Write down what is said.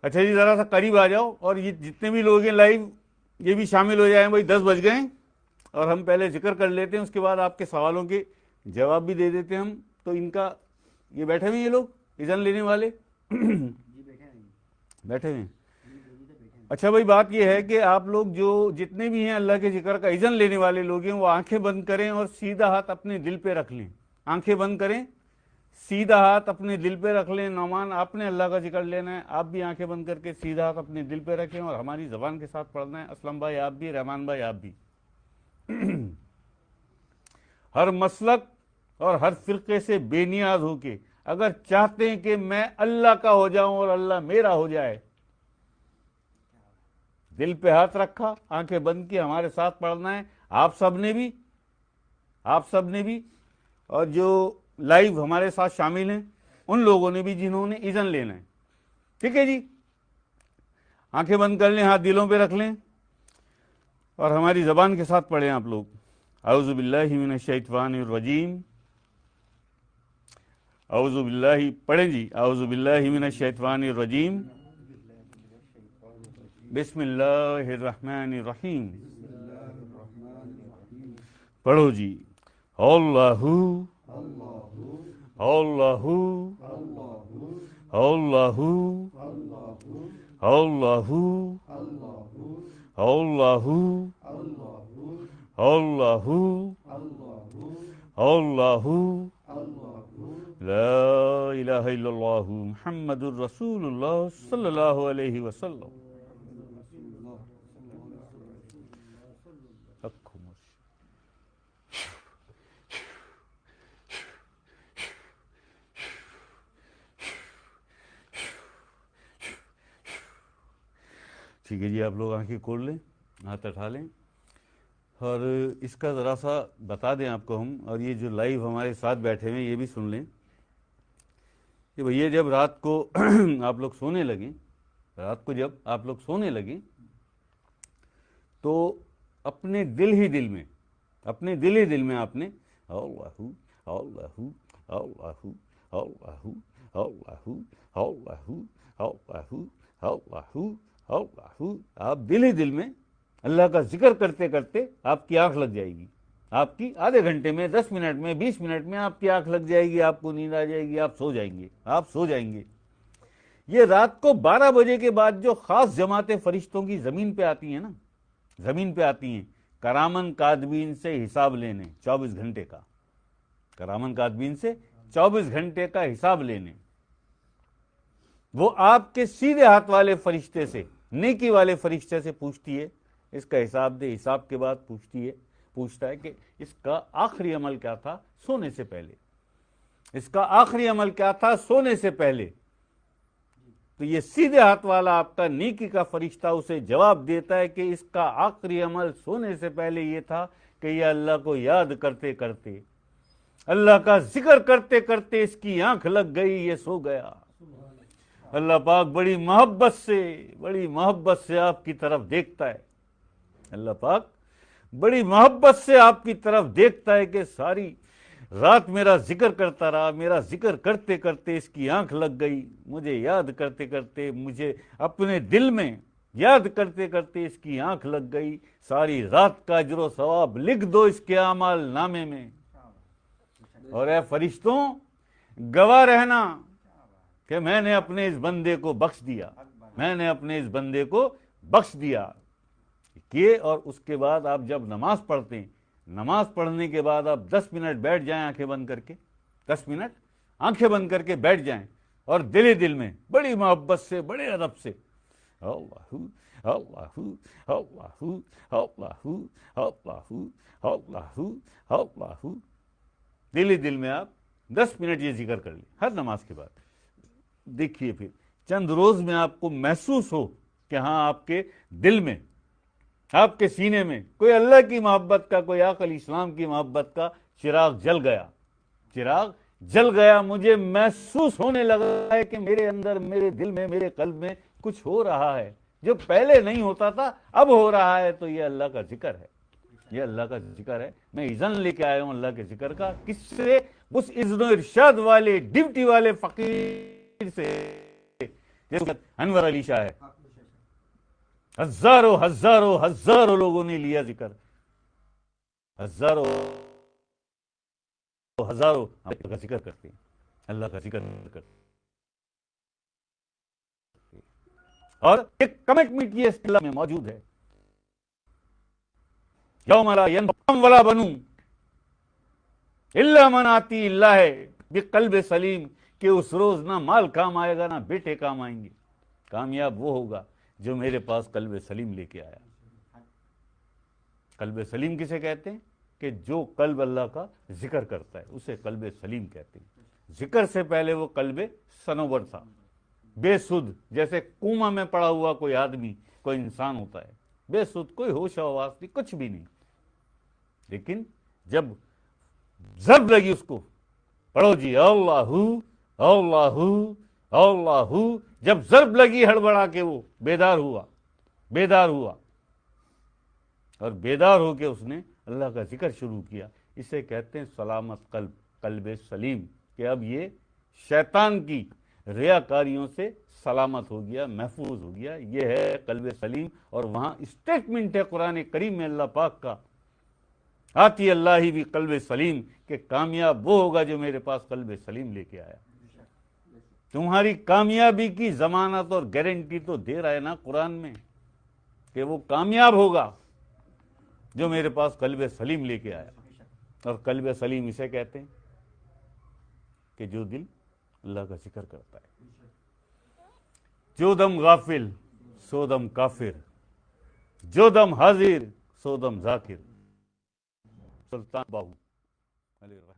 اچھا جی، ذرا سا قریب آ جاؤ، اور یہ جتنے بھی لوگ ہیں لائیو یہ بھی شامل ہو جائیں. بھائی 10 بج گئے ہیں، اور ہم پہلے ذکر کر لیتے ہیں، اس کے بعد آپ کے سوالوں کے جواب بھی دے دیتے ہیں ہم. تو ان کا یہ بیٹھے ہوئے ہیں، یہ لوگ اذن لینے والے بیٹھے ہوئے ہیں. اچھا بھائی، بات یہ ہے کہ آپ لوگ جو جتنے بھی ہیں اللہ کے ذکر کا اذن لینے والے لوگ ہیں، وہ آنکھیں بند کریں اور سیدھا ہاتھ اپنے دل پہ رکھ لیں. آنکھیں بند کریں، سیدھا ہاتھ اپنے دل پہ رکھ لیں. نعمان، آپ نے اللہ کا ذکر لینا ہے، آپ بھی آنکھیں بند کر کے سیدھا ہاتھ اپنے دل پہ رکھیں اور ہماری زبان کے ساتھ پڑھنا ہے. اسلم بھائی آپ بھی، رحمان بھائی آپ بھی. ہر مسلک اور ہر فرقے سے بے نیاز ہو کے اگر چاہتے ہیں کہ میں اللہ کا ہو جاؤں اور اللہ میرا ہو جائے، دل پہ ہاتھ رکھا، آنکھیں بند کی، ہمارے ساتھ پڑھنا ہے. آپ سب نے بھی اور جو لائیو ہمارے ساتھ شامل ہیں ان لوگوں نے بھی جنہوں نے اذن لینا ہے. ٹھیک ہے جی، آنکھیں بند کر لیں، ہاتھ دلوں پہ رکھ لیں اور ہماری زبان کے ساتھ پڑھیں آپ لوگ. اعوذ باللہ من الشیطان الرجیم. اعوذ باللہ پڑھیں جی. اعوذ باللہ من الشیطان الرجیم. بسم اللہ الرحمن الرحیم. پڑھو جی. اللہ اللہ اللہ اللہ اللہ اللہ اللہ لا الہ الا اللہ محمد الرسول اللہ صلی اللہ علیہ وسلم. ٹھیک ہے جی، آپ لوگ آنکھیں کھول لیں، ہاتھ اٹھا لیں، اور اس کا ذرا سا بتا دیں آپ کو ہم، اور یہ جو لائیو ہمارے ساتھ بیٹھے ہوئے ہیں یہ بھی سن لیں کہ بھیا جب رات کو آپ لوگ سونے لگیں، جب آپ لوگ سونے لگیں تو اپنے دل ہی دل میں آپ نے اللہ اللہ اللہ اللہ اللہ اللہ اللہ اللہ اللہ، آپ دل ہی دل میں اللہ کا ذکر کرتے کرتے آپ کی آنکھ لگ جائے گی. آپ کی آدھے گھنٹے میں، 10 منٹ میں، 20 منٹ میں آپ کی آنکھ لگ جائے گی، آپ کو نیند آ جائے گی، آپ سو جائیں گے. یہ رات کو 12 بجے کے بعد جو خاص جماعتیں فرشتوں کی زمین پہ آتی ہیں کرامن کاتبین سے حساب لینے، 24 گھنٹے کا، کرامن کاتبین سے 24 گھنٹے کا حساب لینے. وہ آپ کے سیدھے ہاتھ والے فرشتے سے، نیکی والے فرشتے سے پوچھتی ہے اس کا حساب دے. حساب کے بعد پوچھتا ہے کہ اس کا آخری عمل کیا تھا سونے سے پہلے. تو یہ سیدھے ہاتھ والا آپ کا نیکی کا فرشتہ اسے جواب دیتا ہے کہ اس کا آخری عمل سونے سے پہلے یہ تھا کہ یہ اللہ کو یاد کرتے کرتے، اللہ کا ذکر کرتے کرتے اس کی آنکھ لگ گئی، یہ سو گیا. اللہ پاک بڑی محبت سے آپ کی طرف دیکھتا ہے. اللہ پاک بڑی محبت سے آپ کی طرف دیکھتا ہے کہ ساری رات میرا ذکر کرتا رہا، میرا ذکر کرتے کرتے اس کی آنکھ لگ گئی، مجھے یاد کرتے کرتے، مجھے اپنے دل میں یاد کرتے کرتے اس کی آنکھ لگ گئی. ساری رات کا اجر و ثواب لکھ دو اس کے اعمال نامے میں، اور اے فرشتوں گواہ رہنا کہ میں نے اپنے اس بندے کو بخش دیا. اور اس کے بعد آپ جب نماز پڑھتے ہیں، نماز پڑھنے کے بعد آپ 10 منٹ بیٹھ جائیں آنکھیں بند کر کے، 10 منٹ آنکھیں بند کر کے بیٹھ جائیں، اور دل میں بڑی محبت سے، بڑے ادب سے اللہ اللہ اللہ اللہ اللہ اللہ اللہ، دل میں آپ 10 منٹ یہ ذکر کر لیں ہر نماز کے بعد. دیکھیے پھر چند روز میں آپ کو محسوس ہو کہ ہاں آپ کے دل میں، آپ کے سینے میں کوئی اللہ کی محبت کا، کوئی آقا علیہ السلام کی محبت کا چراغ جل گیا. مجھے محسوس ہونے لگا ہے کہ میرے اندر، میرے دل میں، میرے قلب میں کچھ ہو رہا ہے جو پہلے نہیں ہوتا تھا، اب ہو رہا ہے. تو یہ اللہ کا ذکر ہے، میں اذن لے کے آیا ہوں اللہ کے ذکر کا. کس سے؟ اس اذن و ارشاد والے، ڈیوٹی والے فقیر سے جیسے انور علی شاہ ہے، ہزاروں ہزاروں ہزاروں لوگوں نے لیا ذکر، ہزاروں ہزاروں اللہ کا ذکر کرتے ہیں، اللہ کا ذکر کرتے ہیں، اور ایک کمٹمنٹ یہ اس اللہ میں موجود ہے، یوم لا ینفع ولا بنون الا من آتی اللہ بقلب سلیم، کہ اس روز نہ مال کام آئے گا نہ بیٹے کام آئیں گے، کامیاب وہ ہوگا جو میرے پاس قلب سلیم لے کے آیا۔ قلب سلیم کسے کہتے ہیں؟ کہ جو قلب اللہ کا ذکر کرتا ہے اسے قلب سلیم کہتے ہیں۔ ذکر سے پہلے وہ قلب سنور تھا، بے سدھ، جیسے کوما میں پڑا ہوا کوئی آدمی، کوئی انسان ہوتا ہے، بے سدھ، کوئی ہوش و حواس نہیں، کچھ بھی نہیں، لیکن جب ضرب لگی اس کو، پڑھو جی اللہ اللہ اللہ، جب ضرب لگی ہڑبڑا کے وہ بیدار ہوا اور بیدار ہو کے اس نے اللہ کا ذکر شروع کیا، اسے کہتے ہیں سلامت قلب، قلب سلیم، کہ اب یہ شیطان کی ریاکاریوں سے سلامت ہو گیا، محفوظ ہو گیا، یہ ہے قلب سلیم۔ اور وہاں اسٹیٹمنٹ ہے قرآن کریم میں اللہ پاک کا، آتی اللہ بھی قلب سلیم، کہ کامیاب وہ ہوگا جو میرے پاس قلب سلیم لے کے آیا۔ تمہاری کامیابی کی ضمانت اور گارنٹی تو دے رہا ہے نا قرآن میں، کہ وہ کامیاب ہوگا جو میرے پاس قلب سلیم لے کے آیا۔ اور قلب سلیم اسے کہتے ہیں کہ جو دل اللہ کا ذکر کرتا ہے، جو دم غافل سو دم کافر، جو دم حاضر سو دم ذاکر۔ سلطان باہو علیہ الرحمۃ۔